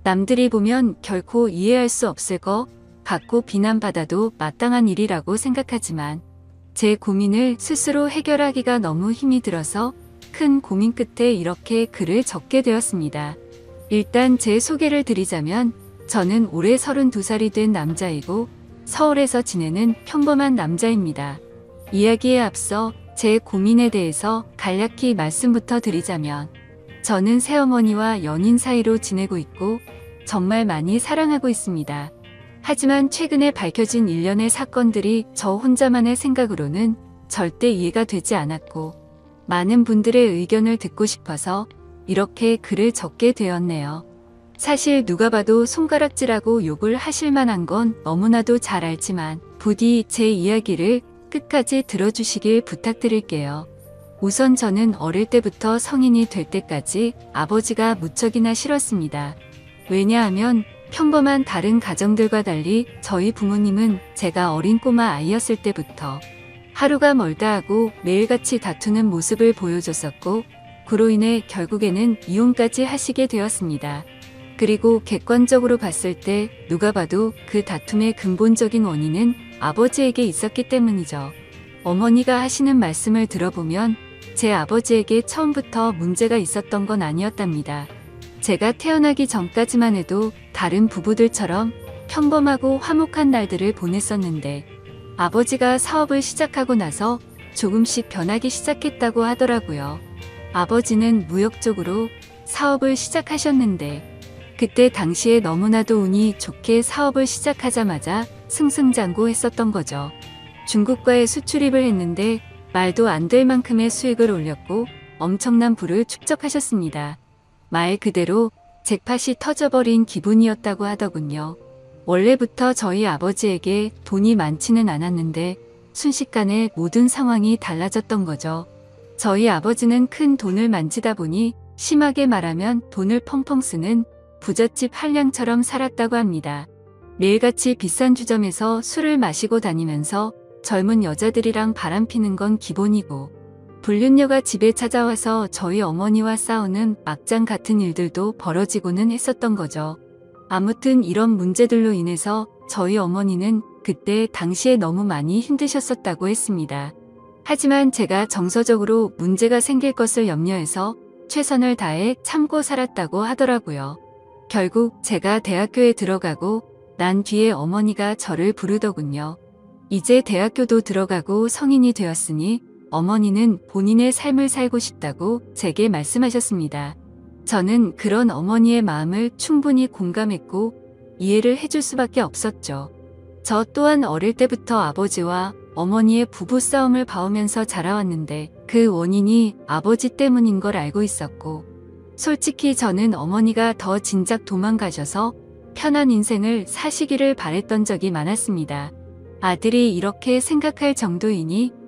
남들이 보면 결코 이해할 수 없을 것 같고 비난받아도 마땅한 일이라고 생각하지만 제 고민을 스스로 해결하기가 너무 힘이 들어서 큰 고민 끝에 이렇게 글을 적게 되었습니다. 일단 제 소개를 드리자면 저는 올해 32살이 된 남자이고 서울에서 지내는 평범한 남자입니다. 이야기에 앞서 제 고민에 대해서 간략히 말씀부터 드리자면 저는 새어머니와 연인 사이로 지내고 있고 정말 많이 사랑하고 있습니다. 하지만 최근에 밝혀진 일련의 사건들이 저 혼자만의 생각으로는 절대 이해가 되지 않았고 많은 분들의 의견을 듣고 싶어서 이렇게 글을 적게 되었네요. 사실 누가 봐도 손가락질하고 욕을 하실 만한 건 너무나도 잘 알지만 부디 제 이야기를 끝까지 들어주시길 부탁드릴게요. 우선 저는 어릴 때부터 성인이 될 때까지 아버지가 무척이나 싫었습니다. 왜냐하면 평범한 다른 가정들과 달리 저희 부모님은 제가 어린 꼬마 아이였을 때부터 하루가 멀다 하고 매일같이 다투는 모습을 보여줬었고 그로 인해 결국에는 이혼까지 하시게 되었습니다. 그리고 객관적으로 봤을 때 누가 봐도 그 다툼의 근본적인 원인은 아버지에게 있었기 때문이죠. 어머니가 하시는 말씀을 들어보면 제 아버지에게 처음부터 문제가 있었던 건 아니었답니다. 제가 태어나기 전까지만 해도 다른 부부들처럼 평범하고 화목한 날들을 보냈었는데 아버지가 사업을 시작하고 나서 조금씩 변하기 시작했다고 하더라고요. 아버지는 무역 쪽으로 사업을 시작하셨는데 그때 당시에 너무나도 운이 좋게 사업을 시작하자마자 승승장구했었던 거죠. 중국과의 수출입을 했는데 말도 안 될 만큼의 수익을 올렸고 엄청난 부를 축적하셨습니다. 말 그대로 잭팟이 터져버린 기분이었다고 하더군요. 원래부터 저희 아버지에게 돈이 많지는 않았는데 순식간에 모든 상황이 달라졌던 거죠. 저희 아버지는 큰 돈을 만지다 보니 심하게 말하면 돈을 펑펑 쓰는 부잣집 한량처럼 살았다고 합니다. 매일같이 비싼 주점에서 술을 마시고 다니면서 젊은 여자들이랑 바람피는 건 기본이고 불륜녀가 집에 찾아와서 저희 어머니와 싸우는 막장 같은 일들도 벌어지고는 했었던 거죠. 아무튼 이런 문제들로 인해서 저희 어머니는 그때 당시에 너무 많이 힘드셨었다고 했습니다. 하지만 제가 정서적으로 문제가 생길 것을 염려해서 최선을 다해 참고 살았다고 하더라고요. 결국 제가 대학교에 들어가고 난 뒤에 어머니가 저를 부르더군요. 이제 대학교도 들어가고 성인이 되었으니 어머니는 본인의 삶을 살고 싶다고 제게 말씀하셨습니다. 저는 그런 어머니의 마음을 충분히 공감했고 이해를 해줄 수밖에 없었죠. 저 또한 어릴 때부터 아버지와 어머니의 부부싸움을 봐오면서 자라왔는데 그 원인이 아버지 때문인 걸 알고 있었고 솔직히 저는 어머니가 더 진작 도망가셔서 편한 인생을 사시기를 바랬던 적이 많았습니다. 아들이 이렇게 생각할 정도이니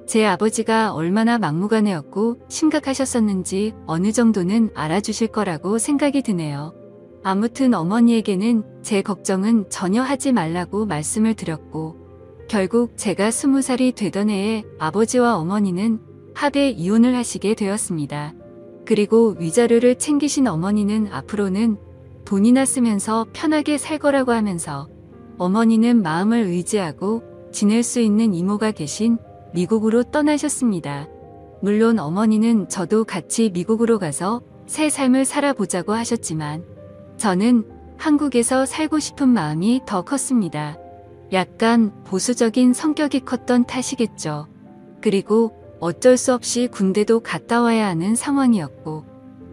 제 아버지가 얼마나 막무가내였고 심각하셨었는지 어느 정도는 알아주실 거라고 생각이 드네요. 아무튼 어머니에게는 제 걱정은 전혀 하지 말라고 말씀을 드렸고 결국 제가 20살이 되던 해에 아버지와 어머니는 합의 이혼을 하시게 되었습니다. 그리고 위자료를 챙기신 어머니는 앞으로는 돈이나 쓰면서 편하게 살 거라고 하면서 어머니는 마음을 의지하고 지낼 수 있는 이모가 계신 미국으로 떠나셨습니다. 물론 어머니는 저도 같이 미국으로 가서 새 삶을 살아보자고 하셨지만 저는 한국에서 살고 싶은 마음이 더 컸습니다. 약간 보수적인 성격이 컸던 탓이겠죠. 그리고 어쩔 수 없이 군대도 갔다 와야 하는 상황이었고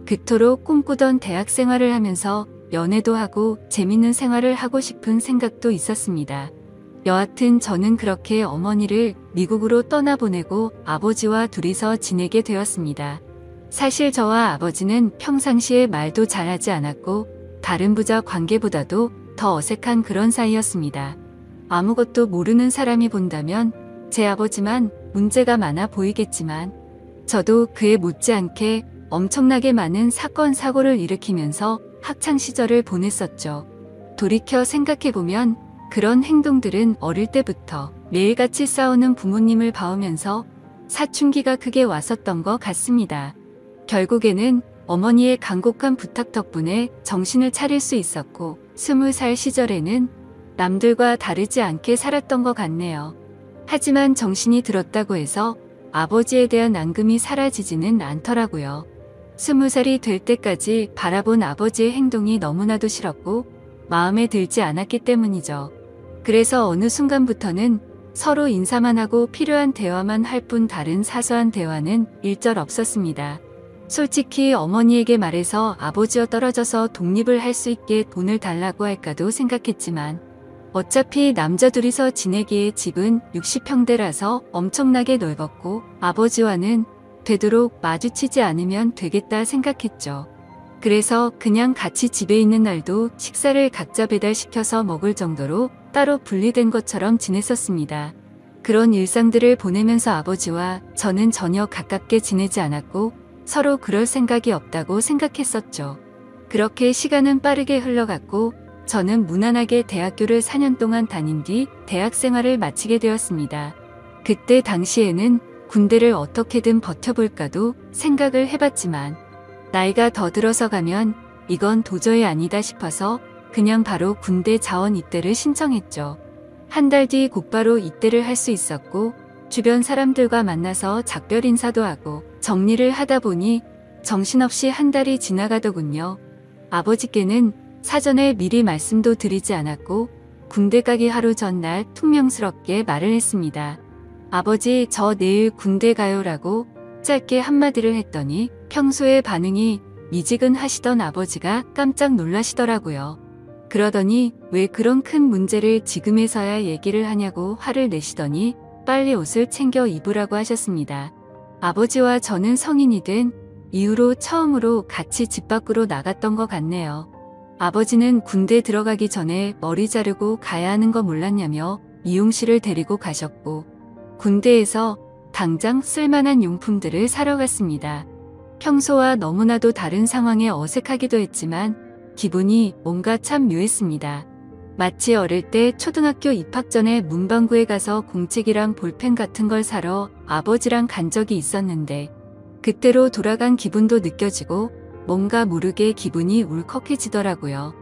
그토록 꿈꾸던 대학 생활을 하면서 연애도 하고 재밌는 생활을 하고 싶은 생각도 있었습니다. 여하튼 저는 그렇게 어머니를 미국으로 떠나보내고 아버지와 둘이서 지내게 되었습니다. 사실 저와 아버지는 평상시에 말도 잘하지 않았고 다른 부자 관계보다도 더 어색한 그런 사이였습니다. 아무것도 모르는 사람이 본다면 제 아버지만 문제가 많아 보이겠지만 저도 그에 못지않게 엄청나게 많은 사건 사고를 일으키면서 학창시절을 보냈었죠. 돌이켜 생각해보면 그런 행동들은 어릴 때부터 매일같이 싸우는 부모님을 봐오면서 사춘기가 크게 왔었던 것 같습니다. 결국에는 어머니의 간곡한 부탁 덕분에 정신을 차릴 수 있었고 20살 시절에는 남들과 다르지 않게 살았던 것 같네요. 하지만 정신이 들었다고 해서 아버지에 대한 앙금이 사라지지는 않더라고요. 20살이 될 때까지 바라본 아버지의 행동이 너무나도 싫었고 마음에 들지 않았기 때문이죠. 그래서 어느 순간부터는 서로 인사만 하고 필요한 대화만 할 뿐 다른 사소한 대화는 일절 없었습니다. 솔직히 어머니에게 말해서 아버지와 떨어져서 독립을 할 수 있게 돈을 달라고 할까도 생각했지만 어차피 남자 둘이서 지내기에 집은 60평대라서 엄청나게 넓었고 아버지와는 되도록 마주치지 않으면 되겠다 생각했죠. 그래서 그냥 같이 집에 있는 날도 식사를 각자 배달시켜서 먹을 정도로 따로 분리된 것처럼 지냈었습니다. 그런 일상들을 보내면서 아버지와 저는 전혀 가깝게 지내지 않았고 서로 그럴 생각이 없다고 생각했었죠. 그렇게 시간은 빠르게 흘러갔고 저는 무난하게 대학교를 4년 동안 다닌 뒤 대학 생활을 마치게 되었습니다. 그때 당시에는 군대를 어떻게든 버텨볼까도 생각을 해봤지만 나이가 더 들어서 가면 이건 도저히 아니다 싶어서 그냥 바로 군대 자원 입대를 신청했죠. 한 달 뒤 곧바로 입대를 할 수 있었고 주변 사람들과 만나서 작별 인사도 하고 정리를 하다 보니 정신없이 한 달이 지나가더군요. 아버지께는 사전에 미리 말씀도 드리지 않았고 군대 가기 하루 전날 퉁명스럽게 말을 했습니다. 아버지, 저 내일 군대 가요라고 짧게 한마디를 했더니 평소의 반응이 미지근하시던 아버지가 깜짝 놀라시더라고요. 그러더니 왜 그런 큰 문제를 지금에서야 얘기를 하냐고 화를 내시더니 빨리 옷을 챙겨 입으라고 하셨습니다. 아버지와 저는 성인이 된 이후로 처음으로 같이 집 밖으로 나갔던 것 같네요. 아버지는 군대 들어가기 전에 머리 자르고 가야 하는 거 몰랐냐며 미용실을 데리고 가셨고 군대에서 당장 쓸만한 용품들을 사러 갔습니다. 평소와 너무나도 다른 상황에 어색하기도 했지만 기분이 뭔가 참 묘했습니다. 마치 어릴 때 초등학교 입학 전에 문방구에 가서 공책이랑 볼펜 같은 걸 사러 아버지랑 간 적이 있었는데 그때로 돌아간 기분도 느껴지고 뭔가 모르게 기분이 울컥해지더라고요.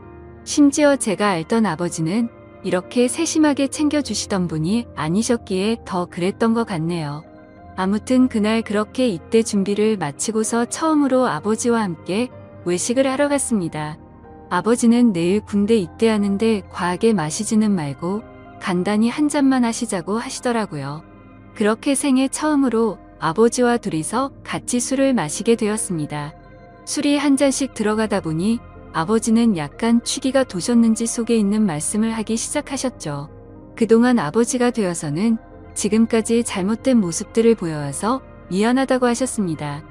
심지어 제가 알던 아버지는 이렇게 세심하게 챙겨주시던 분이 아니셨기에 더 그랬던 것 같네요. 아무튼 그날 그렇게 입대 준비를 마치고서 처음으로 아버지와 함께 외식을 하러 갔습니다. 아버지는 내일 군대 입대하는데 과하게 마시지는 말고 간단히 한 잔만 하시자고 하시더라고요. 그렇게 생애 처음으로 아버지와 둘이서 같이 술을 마시게 되었습니다. 술이 한 잔씩 들어가다 보니 아버지는 약간 취기가 도셨는지 속에 있는 말씀을 하기 시작하셨죠. 그동안 아버지가 되어서는 지금까지 잘못된 모습들을 보여와서 미안하다고 하셨습니다.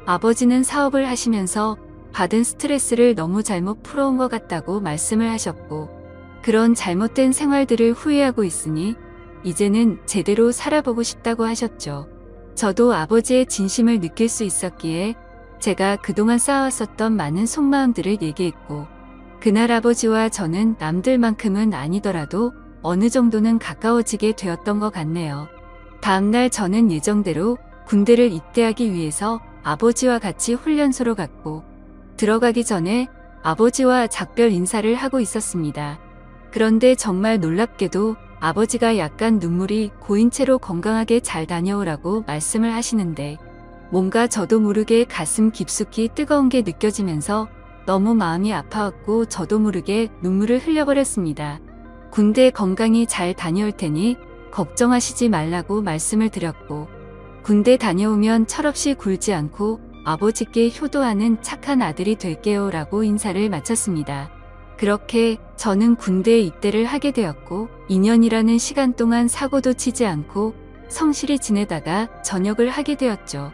아버지는 사업을 하시면서 받은 스트레스를 너무 잘못 풀어온 것 같다고 말씀을 하셨고 그런 잘못된 생활들을 후회하고 있으니 이제는 제대로 살아보고 싶다고 하셨죠. 저도 아버지의 진심을 느낄 수 있었기에 제가 그동안 쌓아왔었던 많은 속마음들을 얘기했고 그날 아버지와 저는 남들만큼은 아니더라도 어느 정도는 가까워지게 되었던 것 같네요. 다음날 저는 예정대로 군대를 입대하기 위해서 아버지와 같이 훈련소로 갔고 들어가기 전에 아버지와 작별 인사를 하고 있었습니다. 그런데 정말 놀랍게도 아버지가 약간 눈물이 고인 채로 건강하게 잘 다녀오라고 말씀을 하시는데 뭔가 저도 모르게 가슴 깊숙이 뜨거운 게 느껴지면서 너무 마음이 아파왔고 저도 모르게 눈물을 흘려버렸습니다. 군대 건강히 잘 다녀올 테니 걱정하시지 말라고 말씀을 드렸고 군대 다녀오면 철없이 굴지 않고 아버지께 효도하는 착한 아들이 될게요 라고 인사를 마쳤습니다. 그렇게 저는 군대에 입대를 하게 되었고 2년이라는 시간 동안 사고도 치지 않고 성실히 지내다가 전역을 하게 되었죠.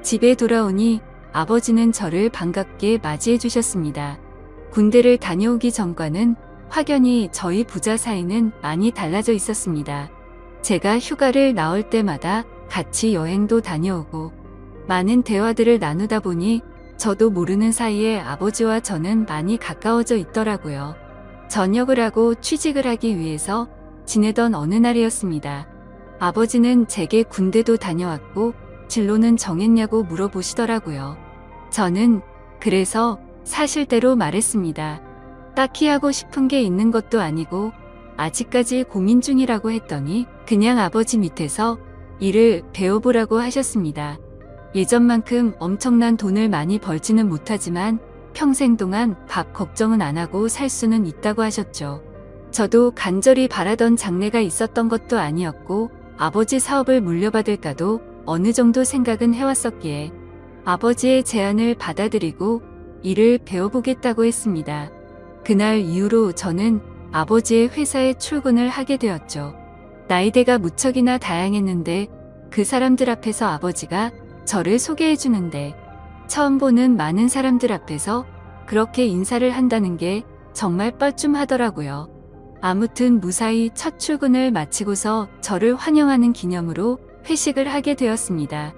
집에 돌아오니 아버지는 저를 반갑게 맞이해 주셨습니다. 군대를 다녀오기 전과는 확연히 저희 부자 사이는 많이 달라져 있었습니다. 제가 휴가를 나올 때마다 같이 여행도 다녀오고 많은 대화들을 나누다 보니 저도 모르는 사이에 아버지와 저는 많이 가까워져 있더라고요. 전역을 하고 취직을 하기 위해서 지내던 어느 날이었습니다. 아버지는 제게 군대도 다녀왔고 진로는 정했냐고 물어보시더라고요. 저는 그래서 사실대로 말했습니다. 딱히 하고 싶은 게 있는 것도 아니고 아직까지 고민 중이라고 했더니 그냥 아버지 밑에서 일을 배워보라고 하셨습니다. 예전만큼 엄청난 돈을 많이 벌지는 못하지만 평생 동안 밥 걱정은 안 하고 살 수는 있다고 하셨죠. 저도 간절히 바라던 장래가 있었던 것도 아니었고 아버지 사업을 물려받을까도 어느 정도 생각은 해왔었기에 아버지의 제안을 받아들이고 일을 배워보겠다고 했습니다. 그날 이후로 저는 아버지의 회사에 출근을 하게 되었죠. 나이대가 무척이나 다양했는데 그 사람들 앞에서 아버지가 저를 소개해 주는데 처음 보는 많은 사람들 앞에서 그렇게 인사를 한다는 게 정말 뻘쭘하더라고요. 아무튼 무사히 첫 출근을 마치고서 저를 환영하는 기념으로 회식을 하게 되었습니다.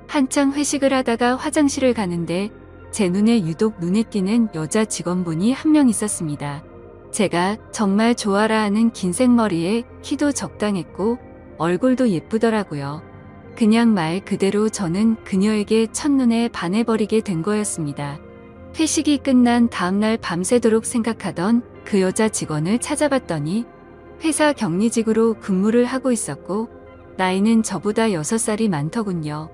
한창 회식을 하다가 화장실을 가는데 제 눈에 유독 눈에 띄는 여자 직원분이 한 명 있었습니다. 제가 정말 좋아라 하는 긴 생머리에 키도 적당했고 얼굴도 예쁘더라고요. 그냥 말 그대로 저는 그녀에게 첫눈에 반해버리게 된 거였습니다. 회식이 끝난 다음날 밤새도록 생각하던 그 여자 직원을 찾아봤더니 회사 격리직으로 근무를 하고 있었고 나이는 저보다 6살이 많더군요.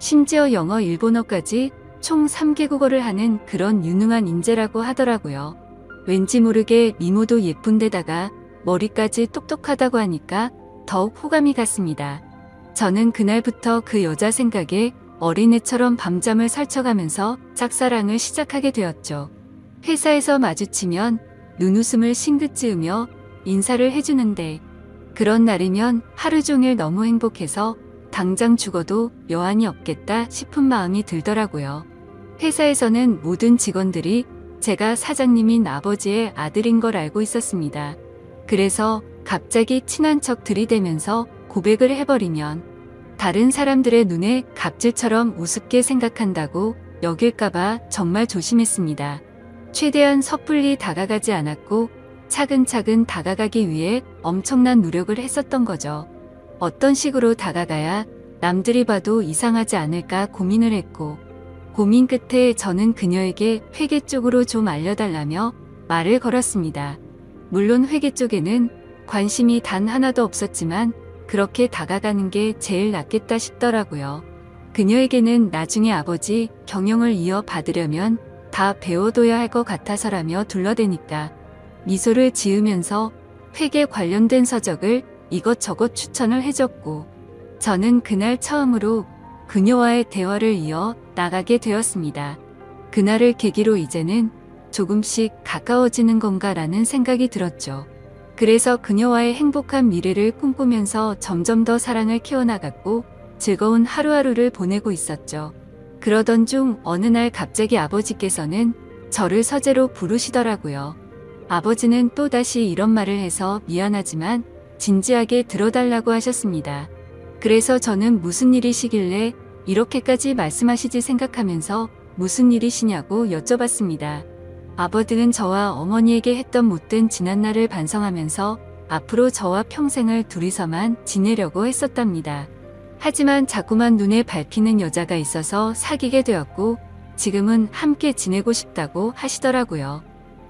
심지어 영어, 일본어까지 총 3개국어를 하는 그런 유능한 인재라고 하더라고요. 왠지 모르게 미모도 예쁜데다가 머리까지 똑똑하다고 하니까 더욱 호감이 갔습니다. 저는 그날부터 그 여자 생각에 어린애처럼 밤잠을 설쳐가면서 짝사랑을 시작하게 되었죠. 회사에서 마주치면 눈웃음을 싱긋 지으며 인사를 해주는데 그런 날이면 하루 종일 너무 행복해서 당장 죽어도 여한이 없겠다 싶은 마음이 들더라고요. 회사에서는 모든 직원들이 제가 사장님인 아버지의 아들인 걸 알고 있었습니다. 그래서 갑자기 친한 척 들이대면서 고백을 해버리면 다른 사람들의 눈에 갑질처럼 우습게 생각한다고 여길까봐 정말 조심했습니다. 최대한 섣불리 다가가지 않았고 차근차근 다가가기 위해 엄청난 노력을 했었던 거죠. 어떤 식으로 다가가야 남들이 봐도 이상하지 않을까 고민을 했고 고민 끝에 저는 그녀에게 회계 쪽으로 좀 알려달라며 말을 걸었습니다. 물론 회계 쪽에는 관심이 단 하나도 없었지만 그렇게 다가가는 게 제일 낫겠다 싶더라고요. 그녀에게는 나중에 아버지 경영을 이어받으려면 다 배워둬야 할 것 같아서라며 둘러대니까 미소를 지으면서 회계 관련된 서적을 이것저것 추천을 해줬고 저는 그날 처음으로 그녀와의 대화를 이어 나가게 되었습니다. 그날을 계기로 이제는 조금씩 가까워지는 건가라는 생각이 들었죠. 그래서 그녀와의 행복한 미래를 꿈꾸면서 점점 더 사랑을 키워나갔고 즐거운 하루하루를 보내고 있었죠. 그러던 중 어느 날 갑자기 아버지께서는 저를 서재로 부르시더라고요. 아버지는 또다시 이런 말을 해서 미안하지만 진지하게 들어달라고 하셨습니다. 그래서 저는 무슨 일이시길래 이렇게까지 말씀하시지 생각하면서 무슨 일이시냐고 여쭤봤습니다. 아버지는 저와 어머니에게 했던 못된 지난날을 반성하면서 앞으로 저와 평생을 둘이서만 지내려고 했었답니다. 하지만 자꾸만 눈에 밟히는 여자가 있어서 사귀게 되었고 지금은 함께 지내고 싶다고 하시더라고요.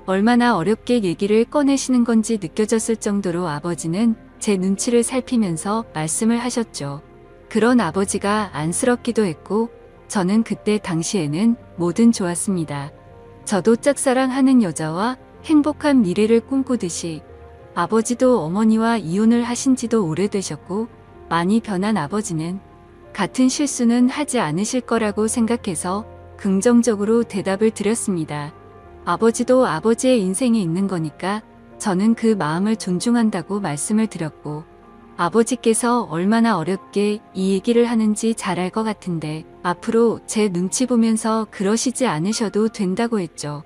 얼마나 어렵게 얘기를 꺼내시는 건지 느껴졌을 정도로 아버지는 제 눈치를 살피면서 말씀을 하셨죠. 그런 아버지가 안쓰럽기도 했고 저는 그때 당시에는 뭐든 좋았습니다. 저도 짝사랑하는 여자와 행복한 미래를 꿈꾸듯이 아버지도 어머니와 이혼을 하신 지도 오래되셨고 많이 변한 아버지는 같은 실수는 하지 않으실 거라고 생각해서 긍정적으로 대답을 드렸습니다. 아버지도 아버지의 인생이 있는 거니까 저는 그 마음을 존중한다고 말씀을 드렸고 아버지께서 얼마나 어렵게 이 얘기를 하는지 잘 알 것 같은데 앞으로 제 눈치 보면서 그러시지 않으셔도 된다고 했죠.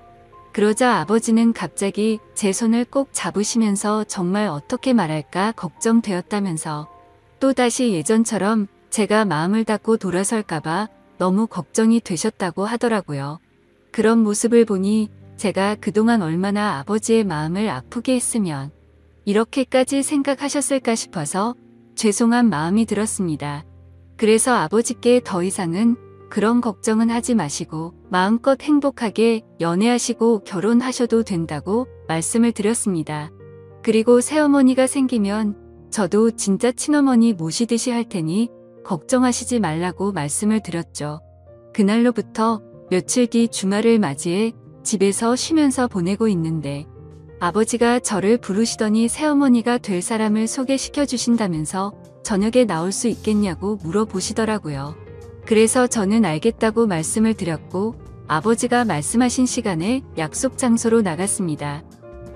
그러자 아버지는 갑자기 제 손을 꼭 잡으시면서 정말 어떻게 말할까 걱정되었다면서 또다시 예전처럼 제가 마음을 닫고 돌아설까봐 너무 걱정이 되셨다고 하더라고요. 그런 모습을 보니 제가 그동안 얼마나 아버지의 마음을 아프게 했으면 이렇게까지 생각하셨을까 싶어서 죄송한 마음이 들었습니다. 그래서 아버지께 더 이상은 그런 걱정은 하지 마시고 마음껏 행복하게 연애하시고 결혼하셔도 된다고 말씀을 드렸습니다. 그리고 새어머니가 생기면 저도 진짜 친어머니 모시듯이 할 테니 걱정하시지 말라고 말씀을 드렸죠. 그날로부터 며칠 뒤 주말을 맞이해 집에서 쉬면서 보내고 있는데 아버지가 저를 부르시더니 새어머니가 될 사람을 소개시켜 주신다면서 저녁에 나올 수 있겠냐고 물어보시더라고요. 그래서 저는 알겠다고 말씀을 드렸고 아버지가 말씀하신 시간에 약속 장소로 나갔습니다.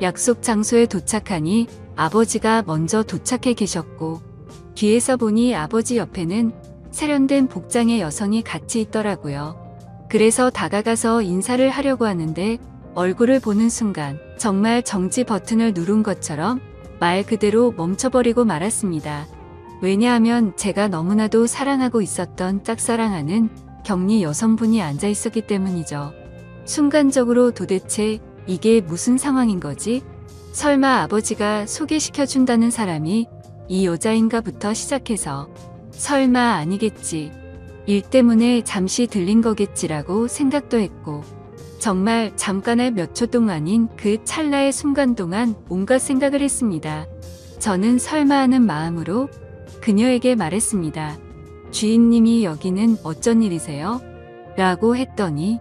약속 장소에 도착하니 아버지가 먼저 도착해 계셨고 뒤에서 보니 아버지 옆에는 세련된 복장의 여성이 같이 있더라고요. 그래서 다가가서 인사를 하려고 하는데 얼굴을 보는 순간 정말 정지 버튼을 누른 것처럼 말 그대로 멈춰버리고 말았습니다. 왜냐하면 제가 너무나도 사랑하고 있었던 짝사랑하는 격리 여성분이 앉아 있었기 때문이죠. 순간적으로 도대체 이게 무슨 상황인 거지? 설마 아버지가 소개시켜준다는 사람이 이 여자인가부터 시작해서 설마 아니겠지. 일 때문에 잠시 들린 거겠지라고 생각도 했고 정말 잠깐의 몇 초 동안인 그 찰나의 순간 동안 온갖 생각을 했습니다. 저는 설마 하는 마음으로 그녀에게 말했습니다. 주인님이 여기는 어쩐 일이세요? 라고 했더니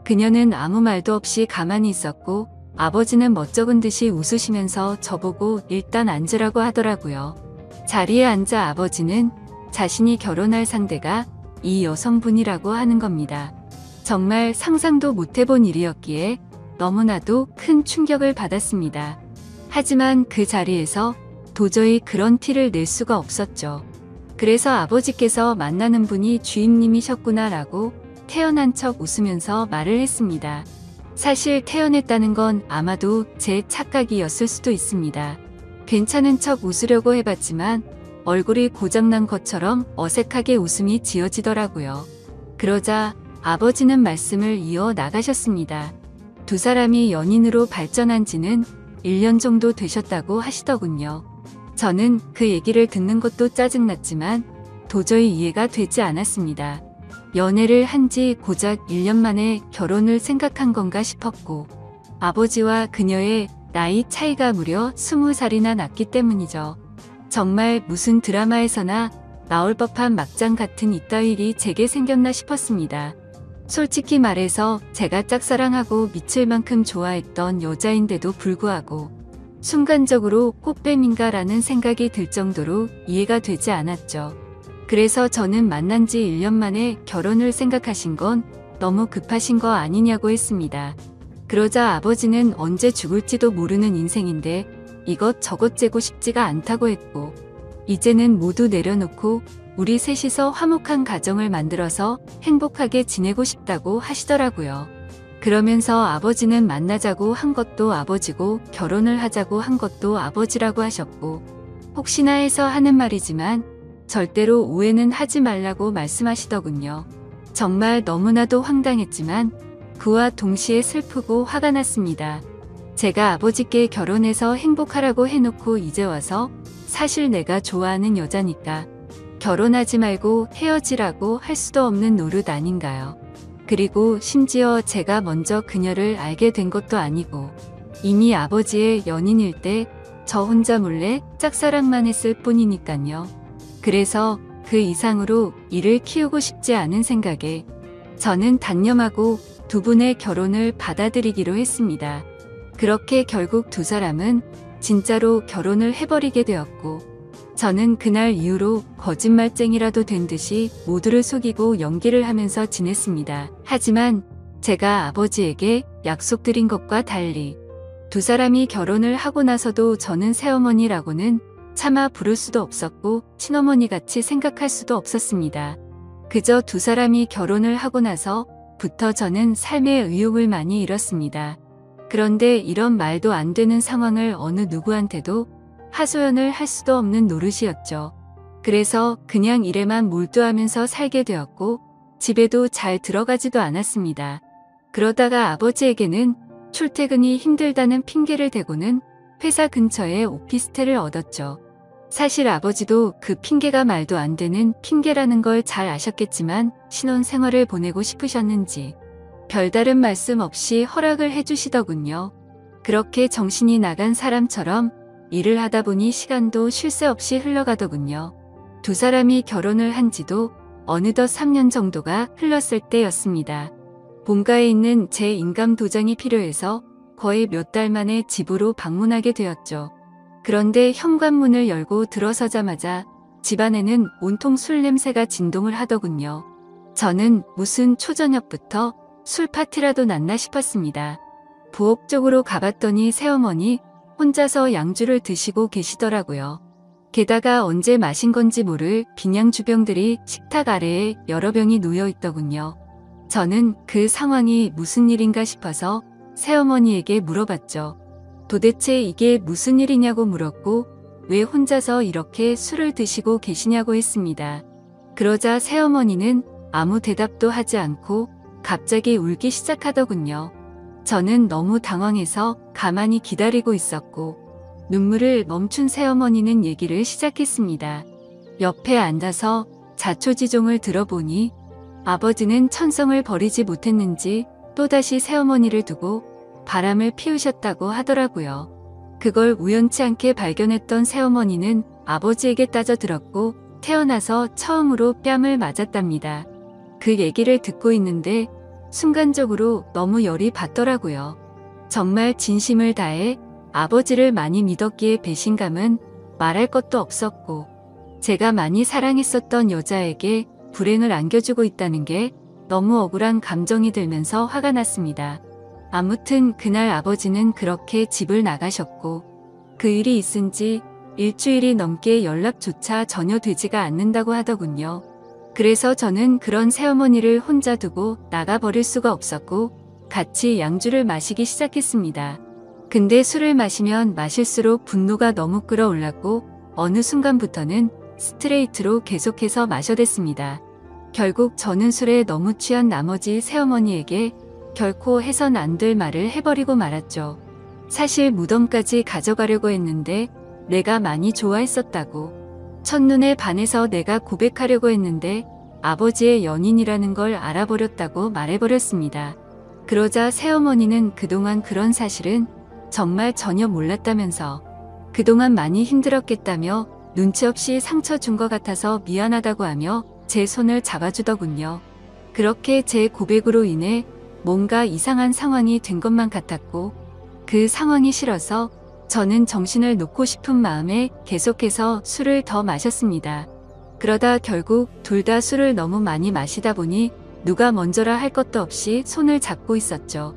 그녀는 아무 말도 없이 가만히 있었고 아버지는 멋쩍은 듯이 웃으시면서 저보고 일단 앉으라고 하더라고요. 자리에 앉아 아버지는 자신이 결혼할 상대가 이 여성분이라고 하는 겁니다. 정말 상상도 못해본 일이었기에 너무나도 큰 충격을 받았습니다. 하지만 그 자리에서 도저히 그런 티를 낼 수가 없었죠. 그래서 아버지께서 만나는 분이 주임님이셨구나 라고 태연한 척 웃으면서 말을 했습니다. 사실 태연했다는 건 아마도 제 착각이었을 수도 있습니다. 괜찮은 척 웃으려고 해봤지만 얼굴이 고장난 것처럼 어색하게 웃음이 지어지더라고요. 그러자 아버지는 말씀을 이어 나가셨습니다. 두 사람이 연인으로 발전한 지는 1년 정도 되셨다고 하시더군요. 저는 그 얘기를 듣는 것도 짜증났지만 도저히 이해가 되지 않았습니다. 연애를 한 지 고작 1년 만에 결혼을 생각한 건가 싶었고 아버지와 그녀의 나이 차이가 무려 20살이나 났기 때문이죠. 정말 무슨 드라마에서나 나올 법한 막장 같은 이따위 일이 제게 생겼나 싶었습니다. 솔직히 말해서 제가 짝사랑하고 미칠 만큼 좋아했던 여자인데도 불구하고 순간적으로 꽃뱀인가라는 생각이 들 정도로 이해가 되지 않았죠. 그래서 저는 만난 지 1년 만에 결혼을 생각하신 건 너무 급하신 거 아니냐고 했습니다. 그러자 아버지는 언제 죽을지도 모르는 인생인데 이것저것 재고 싶지가 않다고 했고 이제는 모두 내려놓고 우리 셋이서 화목한 가정을 만들어서 행복하게 지내고 싶다고 하시더라고요. 그러면서 아버지는 만나자고 한 것도 아버지고 결혼을 하자고 한 것도 아버지라고 하셨고 혹시나 해서 하는 말이지만 절대로 오해는 하지 말라고 말씀하시더군요. 정말 너무나도 황당했지만 그와 동시에 슬프고 화가 났습니다. 제가 아버지께 결혼해서 행복하라고 해놓고 이제 와서 사실 내가 좋아하는 여자니까 결혼하지 말고 헤어지라고 할 수도 없는 노릇 아닌가요? 그리고 심지어 제가 먼저 그녀를 알게 된 것도 아니고 이미 아버지의 연인일 때 저 혼자 몰래 짝사랑만 했을 뿐이니깐요. 그래서 그 이상으로 이를 키우고 싶지 않은 생각에 저는 단념하고 두 분의 결혼을 받아들이기로 했습니다. 그렇게 결국 두 사람은 진짜로 결혼을 해버리게 되었고 저는 그날 이후로 거짓말쟁이라도 된 듯이 모두를 속이고 연기를 하면서 지냈습니다. 하지만 제가 아버지에게 약속드린 것과 달리 두 사람이 결혼을 하고 나서도 저는 새어머니라고는 차마 부를 수도 없었고 친어머니같이 생각할 수도 없었습니다. 그저 두 사람이 결혼을 하고 나서부터 저는 삶의 의욕을 많이 잃었습니다. 그런데 이런 말도 안 되는 상황을 어느 누구한테도 하소연을 할 수도 없는 노릇이었죠. 그래서 그냥 일에만 몰두하면서 살게 되었고 집에도 잘 들어가지도 않았습니다. 그러다가 아버지에게는 출퇴근이 힘들다는 핑계를 대고는 회사 근처에 오피스텔을 얻었죠. 사실 아버지도 그 핑계가 말도 안 되는 핑계라는 걸 잘 아셨겠지만 신혼생활을 보내고 싶으셨는지 별다른 말씀 없이 허락을 해주시더군요. 그렇게 정신이 나간 사람처럼 일을 하다 보니 시간도 쉴 새 없이 흘러가더군요. 두 사람이 결혼을 한 지도 어느덧 3년 정도가 흘렀을 때였습니다. 본가에 있는 제 인감 도장이 필요해서 거의 몇 달 만에 집으로 방문하게 되었죠. 그런데 현관문을 열고 들어서자마자 집안에는 온통 술 냄새가 진동을 하더군요. 저는 무슨 초저녁부터 술 파티라도 났나 싶었습니다. 부엌 쪽으로 가봤더니 새어머니 혼자서 양주를 드시고 계시더라고요. 게다가 언제 마신 건지 모를 빈양 주병들이 식탁 아래에 여러 병이 놓여 있더군요. 저는 그 상황이 무슨 일인가 싶어서 새어머니에게 물어봤죠. 도대체 이게 무슨 일이냐고 물었고 왜 혼자서 이렇게 술을 드시고 계시냐고 했습니다. 그러자 새어머니는 아무 대답도 하지 않고 갑자기 울기 시작하더군요. 저는 너무 당황해서 가만히 기다리고 있었고 눈물을 멈춘 새어머니는 얘기를 시작했습니다. 옆에 앉아서 자초지종을 들어보니 아버지는 천성을 버리지 못했는지 또다시 새어머니를 두고 바람을 피우셨다고 하더라고요. 그걸 우연치 않게 발견했던 새어머니는 아버지에게 따져들었고 태어나서 처음으로 뺨을 맞았답니다. 그 얘기를 듣고 있는데 순간적으로 너무 열이 받더라고요. 정말 진심을 다해 아버지를 많이 믿었기에 배신감은 말할 것도 없었고 제가 많이 사랑했었던 여자에게 불행을 안겨주고 있다는 게 너무 억울한 감정이 들면서 화가 났습니다. 아무튼 그날 아버지는 그렇게 집을 나가셨고 그 일이 있은 지 일주일이 넘게 연락조차 전혀 되지가 않는다고 하더군요. 그래서 저는 그런 새어머니를 혼자 두고 나가버릴 수가 없었고 같이 양주를 마시기 시작했습니다. 근데 술을 마시면 마실수록 분노가 너무 끌어올랐고 어느 순간부터는 스트레이트로 계속해서 마셔댔습니다. 결국 저는 술에 너무 취한 나머지 새어머니에게 결코 해선 안 될 말을 해버리고 말았죠. 사실 무덤까지 가져가려고 했는데 내가 많이 좋아했었다고. 첫눈에 반해서 내가 고백하려고 했는데 아버지의 연인이라는 걸 알아버렸다고 말해버렸습니다. 그러자 새어머니는 그동안 그런 사실은 정말 전혀 몰랐다면서 그동안 많이 힘들었겠다며 눈치 없이 상처 준 것 같아서 미안하다고 하며 제 손을 잡아주더군요. 그렇게 제 고백으로 인해 뭔가 이상한 상황이 된 것만 같았고 그 상황이 싫어서 저는 정신을 놓고 싶은 마음에 계속해서 술을 더 마셨습니다. 그러다 결국 둘 다 술을 너무 많이 마시다 보니 누가 먼저라 할 것도 없이 손을 잡고 있었죠.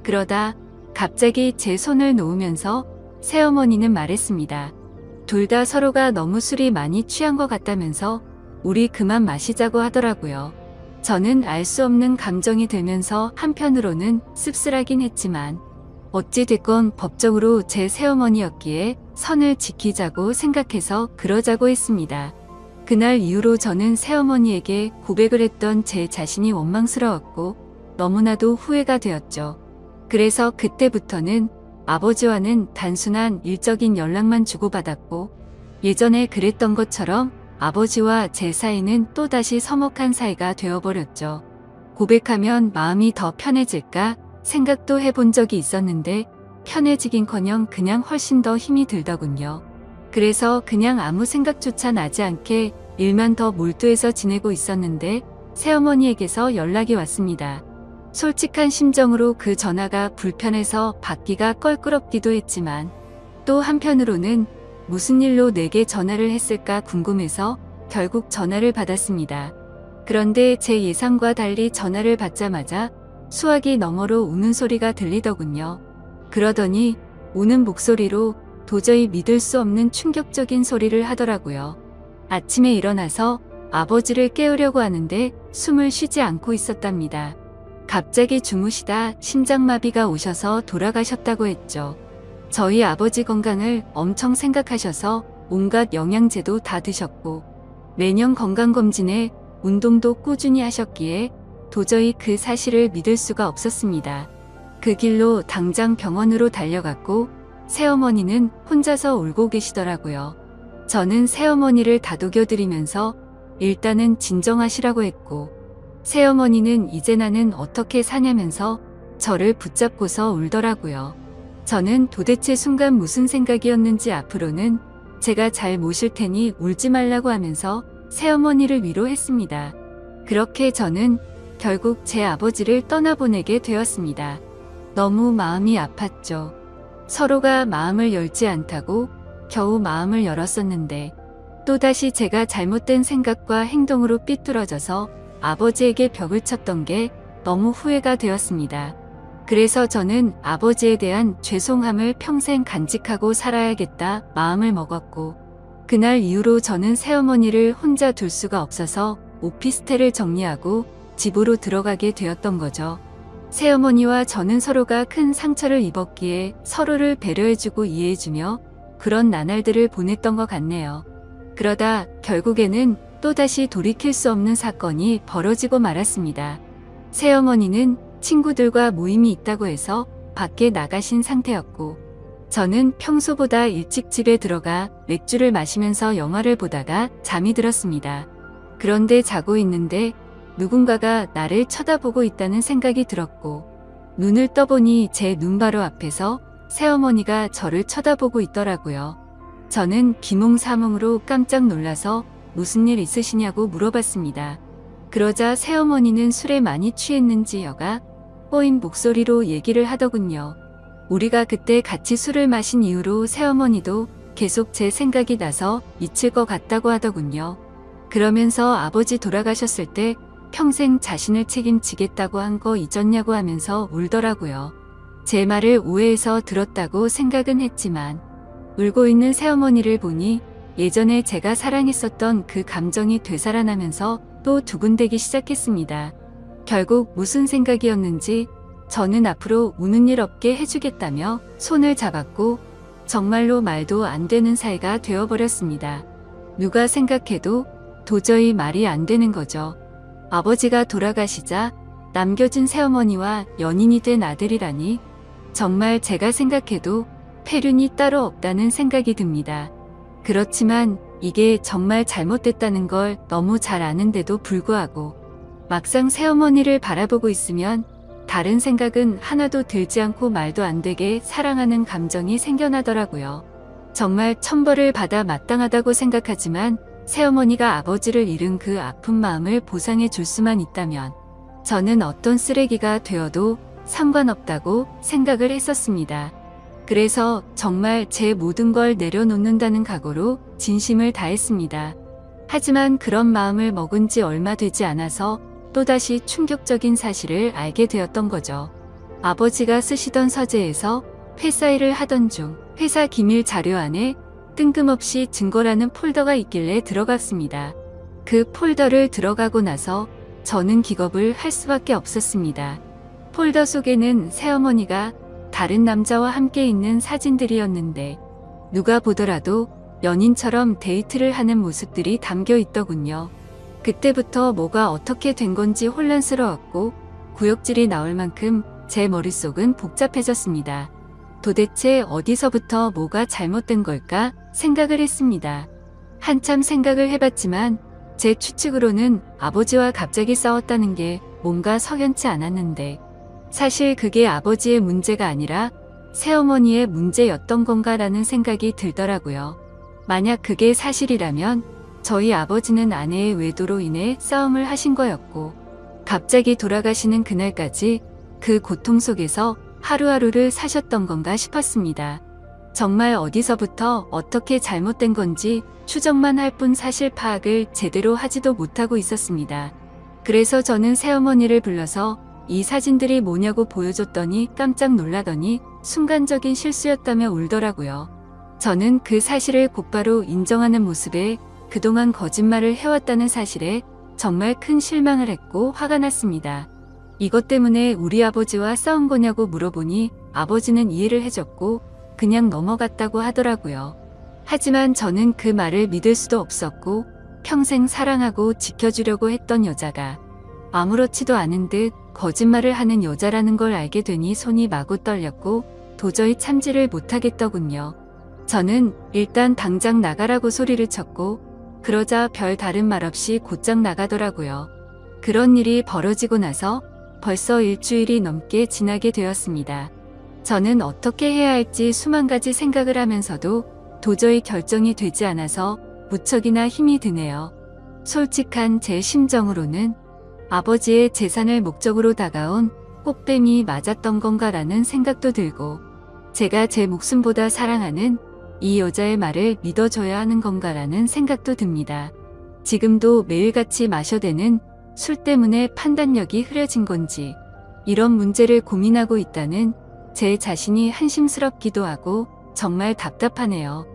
그러다 갑자기 제 손을 놓으면서 새어머니는 말했습니다. 둘 다 서로가 너무 술이 많이 취한 것 같다면서 우리 그만 마시자고 하더라고요. 저는 알 수 없는 감정이 들면서 한편으로는 씁쓸하긴 했지만 어찌됐건 법적으로 제 새어머니였기에 선을 지키자고 생각해서 그러자고 했습니다. 그날 이후로 저는 새어머니에게 고백을 했던 제 자신이 원망스러웠고 너무나도 후회가 되었죠. 그래서 그때부터는 아버지와는 단순한 일적인 연락만 주고받았고 예전에 그랬던 것처럼 아버지와 제 사이는 또다시 서먹한 사이가 되어버렸죠. 고백하면 마음이 더 편해질까 생각도 해본 적이 있었는데 편해지긴커녕 그냥 훨씬 더 힘이 들더군요. 그래서 그냥 아무 생각조차 나지 않게 일만 더 몰두해서 지내고 있었는데 새어머니에게서 연락이 왔습니다. 솔직한 심정으로 그 전화가 불편해서 받기가 껄끄럽기도 했지만 또 한편으로는 무슨 일로 내게 전화를 했을까 궁금해서 결국 전화를 받았습니다. 그런데 제 예상과 달리 전화를 받자마자 수화기 너머로 우는 소리가 들리더군요. 그러더니 우는 목소리로 도저히 믿을 수 없는 충격적인 소리를 하더라고요. 아침에 일어나서 아버지를 깨우려고 하는데 숨을 쉬지 않고 있었답니다. 갑자기 주무시다 심장마비가 오셔서 돌아가셨다고 했죠. 저희 아버지 건강을 엄청 생각하셔서 온갖 영양제도 다 드셨고 매년 건강검진에 운동도 꾸준히 하셨기에 도저히 그 사실을 믿을 수가 없었습니다. 그 길로 당장 병원으로 달려갔고 새어머니는 혼자서 울고 계시더라고요. 저는 새어머니를 다독여드리면서 일단은 진정하시라고 했고, 새어머니는 이제 나는 어떻게 사냐면서 저를 붙잡고서 울더라고요. 저는 도대체 순간 무슨 생각이었는지 앞으로는 제가 잘 모실 테니 울지 말라고 하면서 새어머니를 위로했습니다. 그렇게 저는 결국 제 아버지를 떠나보내게 되었습니다. 너무 마음이 아팠죠. 서로가 마음을 열지 않다고 겨우 마음을 열었었는데 또다시 제가 잘못된 생각과 행동으로 삐뚤어져서 아버지에게 벽을 쳤던 게 너무 후회가 되었습니다. 그래서 저는 아버지에 대한 죄송함을 평생 간직하고 살아야겠다 마음을 먹었고, 그날 이후로 저는 새어머니를 혼자 둘 수가 없어서 오피스텔을 정리하고 집으로 들어가게 되었던 거죠. 새어머니와 저는 서로가 큰 상처를 입었기에 서로를 배려해주고 이해해주며 그런 나날들을 보냈던 것 같네요. 그러다 결국에는 또다시 돌이킬 수 없는 사건이 벌어지고 말았습니다. 새어머니는 친구들과 모임이 있다고 해서 밖에 나가신 상태였고, 저는 평소보다 일찍 집에 들어가 맥주를 마시면서 영화를 보다가 잠이 들었습니다. 그런데 자고 있는데 누군가가 나를 쳐다보고 있다는 생각이 들었고, 눈을 떠보니 제 눈 바로 앞에서 새어머니가 저를 쳐다보고 있더라고요. 저는 기몽사몽으로 깜짝 놀라서 무슨 일 있으시냐고 물어봤습니다. 그러자 새어머니는 술에 많이 취했는지 여가 꼬인 목소리로 얘기를 하더군요. 우리가 그때 같이 술을 마신 이후로 새어머니도 계속 제 생각이 나서 미칠 것 같다고 하더군요. 그러면서 아버지 돌아가셨을 때 평생 자신을 책임지겠다고 한 거 잊었냐고 하면서 울더라고요. 제 말을 오해해서 들었다고 생각은 했지만 울고 있는 새어머니를 보니 예전에 제가 사랑했었던 그 감정이 되살아나면서 또 두근대기 시작했습니다. 결국 무슨 생각이었는지 저는 앞으로 우는 일 없게 해주겠다며 손을 잡았고 정말로 말도 안 되는 사이가 되어버렸습니다. 누가 생각해도 도저히 말이 안 되는 거죠. 아버지가 돌아가시자 남겨진 새어머니와 연인이 된 아들이라니 정말 제가 생각해도 폐륜이 따로 없다는 생각이 듭니다. 그렇지만 이게 정말 잘못됐다는 걸 너무 잘 아는데도 불구하고 막상 새어머니를 바라보고 있으면 다른 생각은 하나도 들지 않고 말도 안 되게 사랑하는 감정이 생겨나더라고요. 정말 천벌을 받아 마땅하다고 생각하지만 새어머니가 아버지를 잃은 그 아픈 마음을 보상해 줄 수만 있다면 저는 어떤 쓰레기가 되어도 상관없다고 생각을 했었습니다. 그래서 정말 제 모든 걸 내려놓는다는 각오로 진심을 다했습니다. 하지만 그런 마음을 먹은 지 얼마 되지 않아서 또다시 충격적인 사실을 알게 되었던 거죠. 아버지가 쓰시던 서재에서 회사 일을 하던 중 회사 기밀 자료 안에 뜬금없이 증거라는 폴더가 있길래 들어갔습니다. 그 폴더를 들어가고 나서 저는 기겁을 할 수밖에 없었습니다. 폴더 속에는 새어머니가 다른 남자와 함께 있는 사진들이었는데 누가 보더라도 연인처럼 데이트를 하는 모습들이 담겨 있더군요. 그때부터 뭐가 어떻게 된 건지 혼란스러웠고 구역질이 나올 만큼 제 머릿속은 복잡해졌습니다. 도대체 어디서부터 뭐가 잘못된 걸까 생각을 했습니다. 한참 생각을 해봤지만 제 추측으로는 아버지와 갑자기 싸웠다는 게 뭔가 석연치 않았는데 사실 그게 아버지의 문제가 아니라 새어머니의 문제였던 건가라는 생각이 들더라고요. 만약 그게 사실이라면 저희 아버지는 아내의 외도로 인해 싸움을 하신 거였고 갑자기 돌아가시는 그날까지 그 고통 속에서 하루하루를 사셨던 건가 싶었습니다. 정말 어디서부터 어떻게 잘못된 건지 추정만 할 뿐 사실 파악을 제대로 하지도 못하고 있었습니다. 그래서 저는 새어머니를 불러서 이 사진들이 뭐냐고 보여줬더니 깜짝 놀라더니 순간적인 실수였다며 울더라고요. 저는 그 사실을 곧바로 인정하는 모습에 그동안 거짓말을 해왔다는 사실에 정말 큰 실망을 했고 화가 났습니다. 이것 때문에 우리 아버지와 싸운 거냐고 물어보니 아버지는 이해를 해줬고 그냥 넘어갔다고 하더라고요. 하지만 저는 그 말을 믿을 수도 없었고 평생 사랑하고 지켜주려고 했던 여자가 아무렇지도 않은 듯 거짓말을 하는 여자라는 걸 알게 되니 손이 마구 떨렸고 도저히 참지를 못하겠더군요. 저는 일단 당장 나가라고 소리를 쳤고 그러자 별 다른 말 없이 곧장 나가더라고요. 그런 일이 벌어지고 나서 벌써 일주일이 넘게 지나게 되었습니다. 저는 어떻게 해야 할지 수만 가지 생각을 하면서도 도저히 결정이 되지 않아서 무척이나 힘이 드네요. 솔직한 제 심정으로는 아버지의 재산을 목적으로 다가온 꽃뱀이 맞았던 건가라는 생각도 들고 제가 제 목숨보다 사랑하는 이 여자의 말을 믿어줘야 하는 건가라는 생각도 듭니다. 지금도 매일같이 마셔대는 술 때문에 판단력이 흐려진 건지 이런 문제를 고민하고 있다는 제 자신이 한심스럽기도 하고 정말 답답하네요.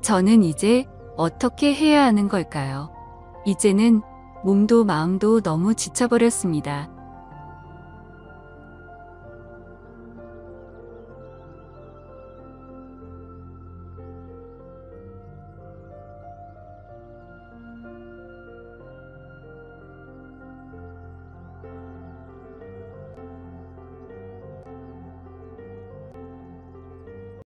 저는 이제 어떻게 해야 하는 걸까요? 이제는 몸도 마음도 너무 지쳐버렸습니다.